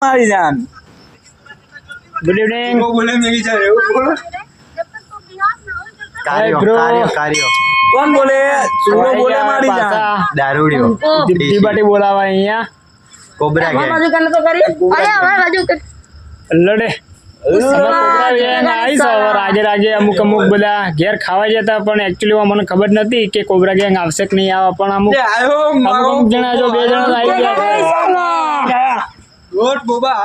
મારી જાન good evening બોલે મેરી જા રહ્યો બોલો કાર્યો કોણ બોલે સુનો બોલે મારી જાન દારૂડિયો દીબાટી બોલાવા અહીંયા કોબરા ગેંગ લડે રાગે રાગે અમુક બધા ઘેર ખાવા જતા પણ એકચ્યુઅલી મને ખબર નથી કે કોબરા ગેંગ આવશે કે નહીં આવે પણ અમુક અમુક જણા જો 2 જણા આવી ગયા રોટ બોબા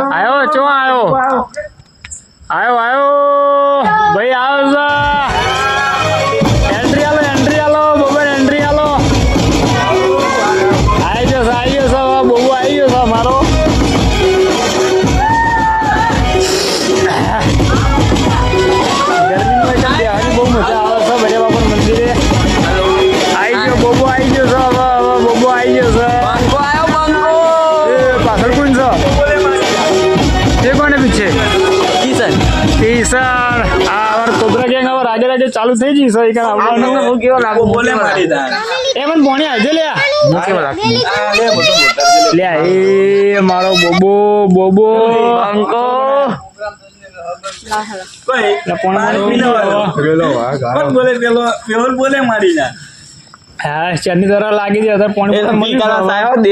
આયો ચો આયો ભાઈ આવો એન્ટ્રી આલો બોબા એન્ટ્રી આલો આવી ગયો બોબો આવી ગયો મારો ગરમીમાં બહુ મજા આવે છે ભરે બાપા મંદિરે આવી ગયો બોબો આવી ગયો પાછળ કોણ છે કોને પીછે કિશન આ કોબરા ગેંગ હવે રાગે રાગે ચાલુ થઈ જશે એ આવવાનું બોલે મારી જાન એ મને ભણી આવજે લે એ મારો બોબો અંકો કોઈ પાણી પીને કોણ બોલે પેલો બોલે મારી જાન હા ચટણી તરફ લાગી ગઈ અત્યારે પાણી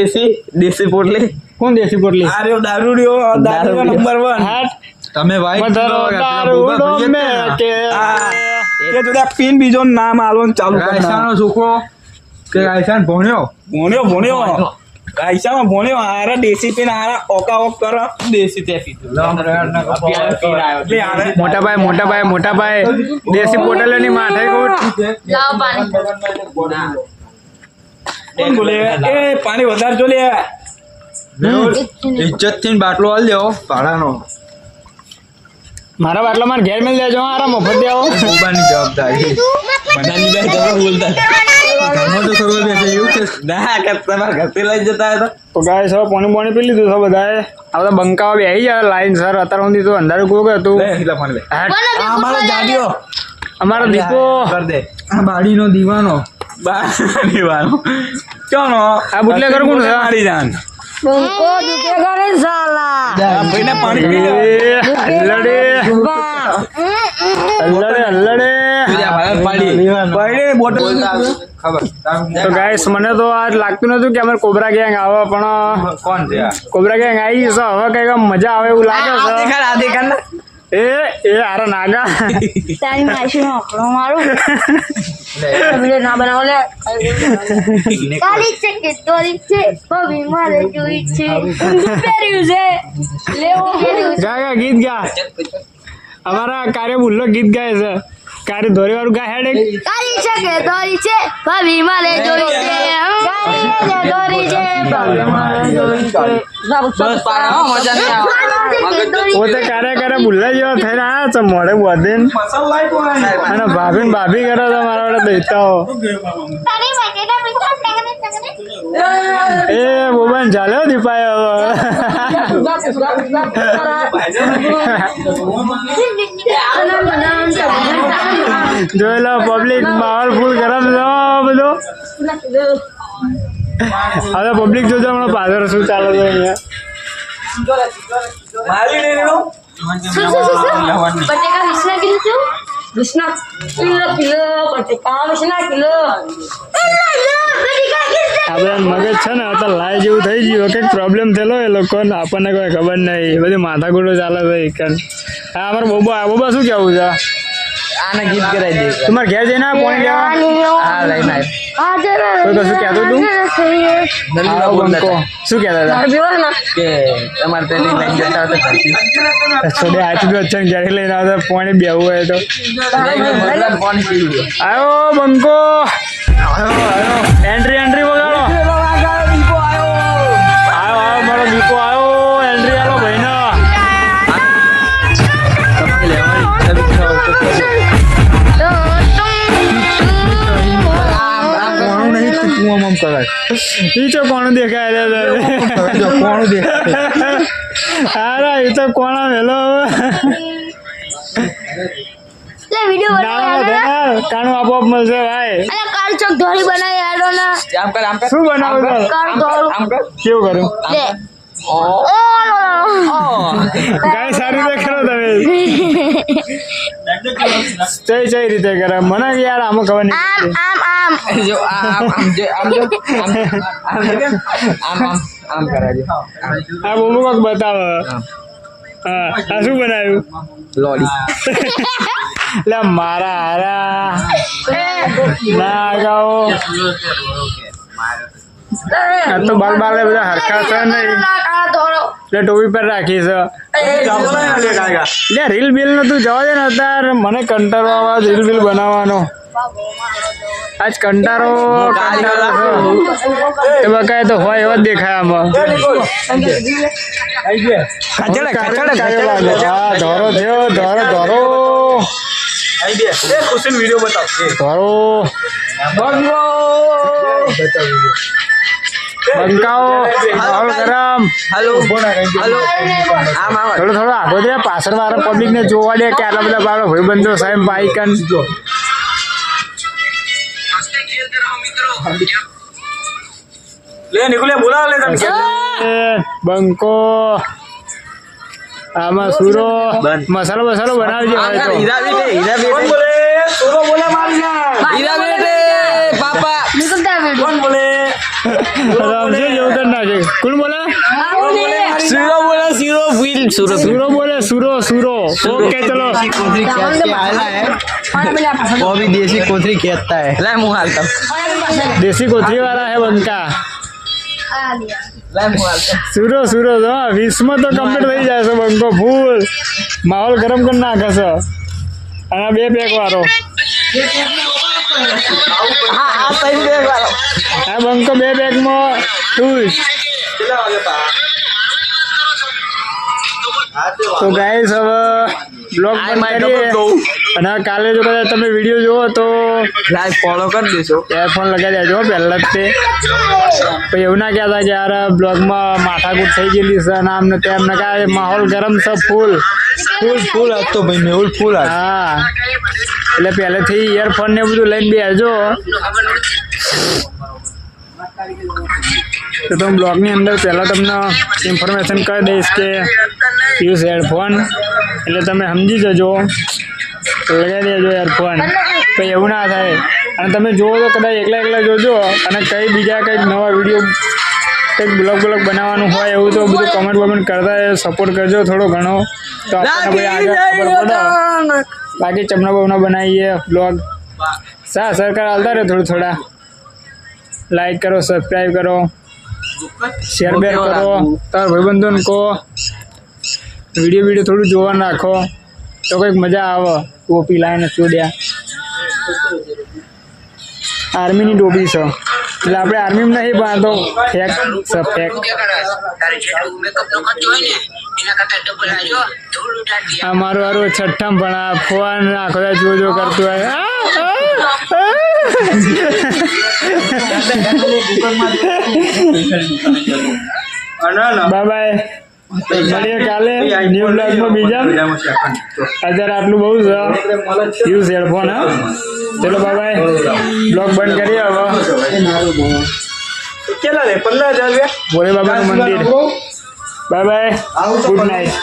દેશી પોટલી કોણ દેશી પોટલી આ રહ્યો દારૂડિયો નંબર 1 હાટ તમે ભાઈ દારૂડો મે કે એ જોડે પીન બીજો નામ આલવાનું ચાલુ કરી રાયસાનો છોકરો કે રાયસાન ભણ્યો ગાયસામાં ભણ્યો આરા દેશી પીન આરા ઓકા કરો દેશી તે પીધું મોટા ભાઈ દેશી પોટલીની માથે કોટ કોણ બોલે એ પાણી વધારે જો લે ઇજ્જત થી બાટલો હાલ દેવો ભાડાનો મારા બાટલા માર ઘેર મેલ દેજો આરા મફત દેવો બોબાની જવાબદારી નાની ભાઈ તમે બોલતા ઘરમાં તો ખબર બેસે એવું કે ના કે તમારા ઘરથી લઈ જતા હતા તો ગાય સર પાણી પી લીધું છે બધાએ આ બધા બંકાવા બે આવી જાય લાઈન સર અત્યાર સુધી તો અંધારું કોક હતું એટલા પાણી લે અમારો જાડિયો અમારો દીપો કર દે આ બાડીનો દીવાનો દીવાનો ચોનો આ બુટલે કર કોણ છે મારી જાન तुमको दुखे करे साला ભાઈને પાણી પી લે અલ્લડે ભાઈને બોટલ ખબર તો ગાઈસ મને તો આજ લાગતું નતું કે અમારે કોબરા ગેંગ આવે પણ કોણ છે આ કોબરા ગેંગ આવી જશે હવે કઈક મજા આવે એવું લાગે છે એ આરા નાગા तारी माशी में अपनो मारू वीडियो ना बनाओ ले तारी से के तोरी से बबी मारे जोई से पेरियो से ले वो ગા ગીત ગા અમારા કાર્ય ભૂલો ગીત ગાય છે કાર્ય ધોરી વાળું ગા હેડ तारी से के तोरी से बबी मारे जोई से तोरी से बबी मारे जोई से बस पाड़ा मजा नहीं પોતે કાર્ય ભૂલા જેવા થઈને આવ્યા છે મોડે બધે મસાલા કોણ અને ભાભી કરે છે મારા વડે દૈતાઓ तारी माटे ना पिछा टेंगने એ બોબાન ચાલ્યો દીપાય જોઈ લો પબ્લિક માહોલ ફૂલ ગરમ છે બધો હવે પબ્લિક જોજો હમણાં પાછળ શું ચાલે છે અહીંયા મારી લઈ લો बटेका विष्णा किलो क्यों विष्णा किलो बटेका विष्णा किलो આ બધા મગજ છે ને અત્યારે લાય જેવું થઈ ગયું કંઈક પ્રોબ્લેમ થયેલો એ લોકોને આપણને કોઈ ખબર નહીં બધી માથાકૂટો ચાલે છે એકન હા અમારે બોબા શું કેવું છે આને ગીત કરાવી દે તમારે ઘેર જઈને પોણી લેવા આ લઈને કોઈ કશું કહેતું તું આવો બંકો શું કહેતા હતા કે તમારે તેની લઈને જતા હતા ઘરથી છોડે આચું છે ઘરે લઈને આવતા પોણી બેવું હોય તો કોણ પીવું આવ્યો બંકો એન્ટ્રી વગાડો આવ્યો મારો દીપો આવ્યો એન્ટ્રી આલો ભાઈનો કોણ દેખાય કોણ દેખાય હારા એ તો કોણા વેલો લે વિડિયો બનાવ કાણું આપોઆપ મળશે ભાઈ અરે કાળી ચોક ધોળી બનાવી આડો ને આમ કર આમ કર શું બનાવું છે? કાળું ધોળું આમ કર કેવું કરું લે ઓ ગાય સારી રીતે કરો તમે કઈ રીતે કરે મને યાર આમાં ખબર નહીં આમ પડતી. આમ આમ જો આમ જો આમ જો આમ કરાજો આ બોબો કોક બતાવો હા આ શું બનાવ્યું લોડી લે મારા હારા ના ગાઓ આ તો બાલ બાલ બધા હરખા છે નહીં કાળા ધોળો એટલે ટોપી પર રાખી છે લે રીલ બિલ નું તું જવા દે ને અત્યારે મને કંટાળો આવે રીલ બિલ બનાવવાનો આજ કંટાળો છે એ બકાય તો હોય એવા જ દેખાય આમાં હા ધોરો થયો ધોરો ધોરો વિડીયો બતાવ ધોરો બંકાઓ માહોલ ગરમ હેલો હેલો આમ આમ થોડો થોડો આગો દે પાછળ વાળા પબ્લિક ને જોવા દે કે આટલા બધા બાળો ભાઈબંધો સાહેબ બાઈકન લે નિકુલે બોલાવ લે તને બંકો આમાં સુરો મસાલો મસાલો બનાવજો હવે તો હીરા બેટે કોણ બોલે સુરો બોલે મારી ના હીરા બેટે પાપા નીકળતા વેડો કોણ બોલે રામજી જેવું કરી નાખે કોણ બોલે સુરો બોલા સુરો ફીલ સુરો સુરો બોલે સુરો સુરો ઓકે ચલો वो भी देसी कोथरी कहता है ला मुंह हालता देसी कोथरी वाला है બંકા ला मुंह हालता સુરો સુરો તો 20 માં તો કમ્પ્લીટ થઈ જાય છે બંકો ફૂલ માહોલ ગરમ કરી નાખે છે અને બે પેક વાળો हाँ आप सही देख वाला આ બંકો બે પેક માં ખુશ તો ગાઈસ હવે બ્લોગ બંધ કરીએ અને કાલે જો કદાચ તમે વિડીયો જુઓ તો लाइक फॉलो कर देशो એરફોન લગાવી દેજો પહેલા જ તે પછી એવું ના કહેતા કે યાર બ્લોગમાં માથાકૂટ થઈ ગયેલી છે અને આમને તેમ ને કાંઈ માહોલ ગરમ છે ફૂલ फुल आज तो भाई मेहुल फुल आज હા એટલે પહેલેથી ઇયરફોન ને બધું લઈને બેસજો તો તમે બ્લોગની અંદર પહેલાં તમને ઇન્ફોર્મેશન કરી દઈશ કે યુઝ હેડફોન એટલે તમે સમજી જજો લગાવી દેજો હેડફોન કંઈ એવું ના થાય અને તમે જુઓ તો કદાચ એકલા એકલા જોજો અને કંઈ બીજા કંઈક નવા વિડીયો કંઈક બ્લોગ બનાવવાનું હોય એવું તો બધું કમેન્ટ વમેન્ટ કરતા સપોર્ટ કરજો થોડો ઘણો તો આપણને ભાઈ આગળ ખબર પડે બાકી ચમના બમના બનાવીએ બ્લોગ સરકાર હાલતા રહે થોડા લાઈક કરો સબસ્ક્રાઈબ કરો શેર બેર કરો તારા ભાઈબંધોને કહો વિડીયો થોડું જોવાનું રાખો તો કંઈક મજા આવે ટોપી લાવીને ચોડ્યા આર્મીની ટોપી છે એટલે આપણે આર્મીમાં નહીં પણ તો ફેક છે ફેક આ મારું હારું છઠ્ઠામ પણ આ ફોન આખો જો કરતું હોય બાય બાય મળીએ કાલે ન્યૂ બ્લોગમાં બીજા અત્યારે આટલું બહુ છે યુઝ હેડફોન હા ચલો બાય બાય બ્લોગ બંધ કરીએ હવે કેટલા લે 15,000 રૂપિયા ભોલે બાબાનું મંદિર બાય બાય ગુડ નાઇટ